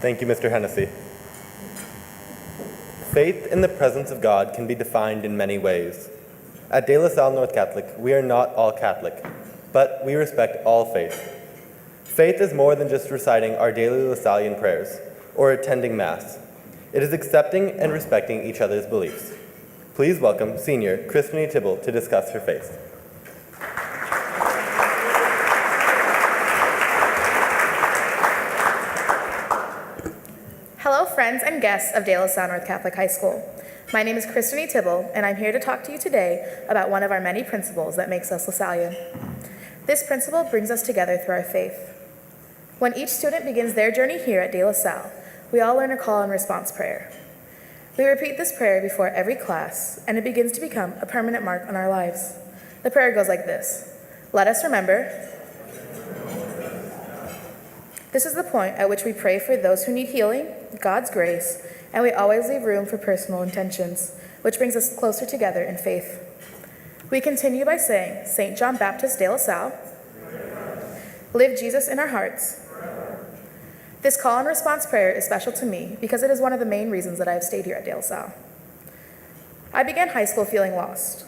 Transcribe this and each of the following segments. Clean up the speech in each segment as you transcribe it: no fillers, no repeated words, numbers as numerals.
Thank you, Mr. Hennessy. Faith in the presence of God can be defined in many ways. At De La Salle North Catholic, we are not all Catholic, but we respect all faith. Faith is more than just reciting our daily Lasallian prayers or attending Mass. It is accepting and respecting each other's beliefs. Please welcome Senior Christanee Tibball to discuss her faith. Hello, friends and guests of De La Salle North Catholic High School. My name is Christanee Tibball, and I'm here to talk to you today about one of our many principles that makes us Lasallian. This principle brings us together through our faith. When each student begins their journey here at De La Salle, we all learn a call and response prayer. We repeat this prayer before every class, and it begins to become a permanent mark on our lives. The prayer goes like this: let us remember. This is the point at which we pray for those who need healing, God's grace, and we always leave room for personal intentions, which brings us closer together in faith. We continue by saying, St. John Baptist de La Salle, live Jesus in our hearts. This call and response prayer is special to me because it is one of the main reasons that I have stayed here at De La Salle. I began high school feeling lost.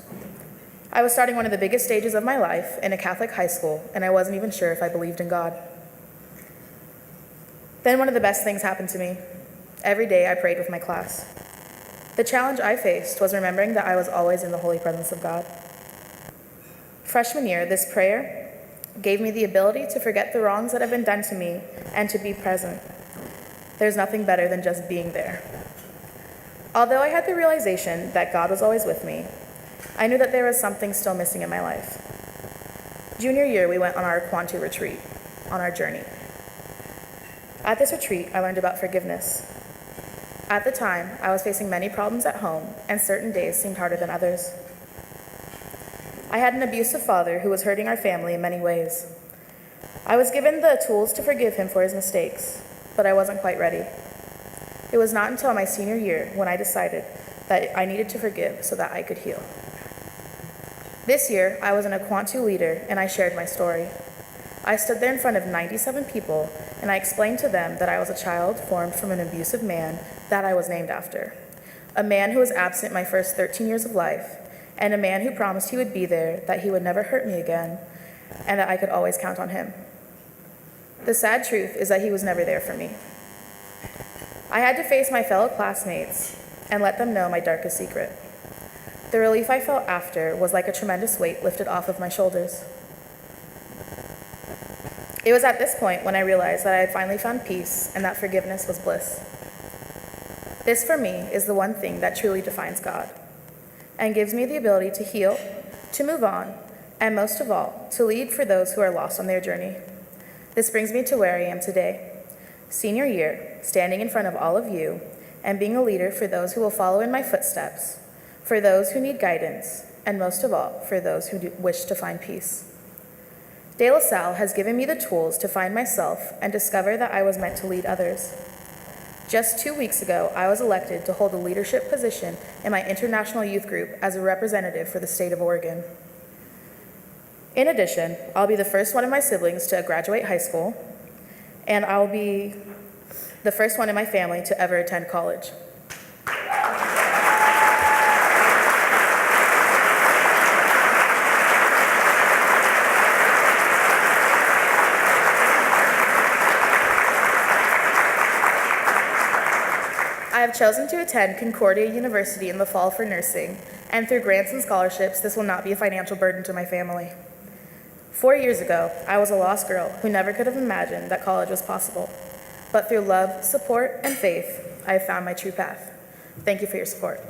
I was starting one of the biggest stages of my life in a Catholic high school, and I wasn't even sure if I believed in God. Then one of the best things happened to me. Every day I prayed with my class. The challenge I faced was remembering that I was always in the holy presence of God. Freshman year, this prayer gave me the ability to forget the wrongs that have been done to me and to be present. There's nothing better than just being there. Although I had the realization that God was always with me, I knew that there was something still missing in my life. Junior year, we went on our Quantu retreat, on our journey. At this retreat, I learned about forgiveness. At the time, I was facing many problems at home, and certain days seemed harder than others. I had an abusive father who was hurting our family in many ways. I was given the tools to forgive him for his mistakes, but I wasn't quite ready. It was not until my senior year when I decided that I needed to forgive so that I could heal. This year, I was an Quantu leader, and I shared my story. I stood there in front of 97 people, and I explained to them that I was a child formed from an abusive man that I was named after, a man who was absent my first 13 years of life, and a man who promised he would be there, that he would never hurt me again, and that I could always count on him. The sad truth is that he was never there for me. I had to face my fellow classmates and let them know my darkest secret. The relief I felt after was like a tremendous weight lifted off of my shoulders. It was at this point when I realized that I had finally found peace and that forgiveness was bliss. This, for me, is the one thing that truly defines God and gives me the ability to heal, to move on, and most of all, to lead for those who are lost on their journey. This brings me to where I am today, senior year, standing in front of all of you and being a leader for those who will follow in my footsteps, for those who need guidance, and most of all, for those who wish to find peace. De La Salle has given me the tools to find myself and discover that I was meant to lead others. Just 2 weeks ago, I was elected to hold a leadership position in my international youth group as a representative for the state of Oregon. In addition, I'll be the first one of my siblings to graduate high school, and I'll be the first one in my family to ever attend college. I have chosen to attend Concordia University in the fall for nursing, and through grants and scholarships, this will not be a financial burden to my family. 4 years ago, I was a lost girl who never could have imagined that college was possible. But through love, support, and faith, I have found my true path. Thank you for your support.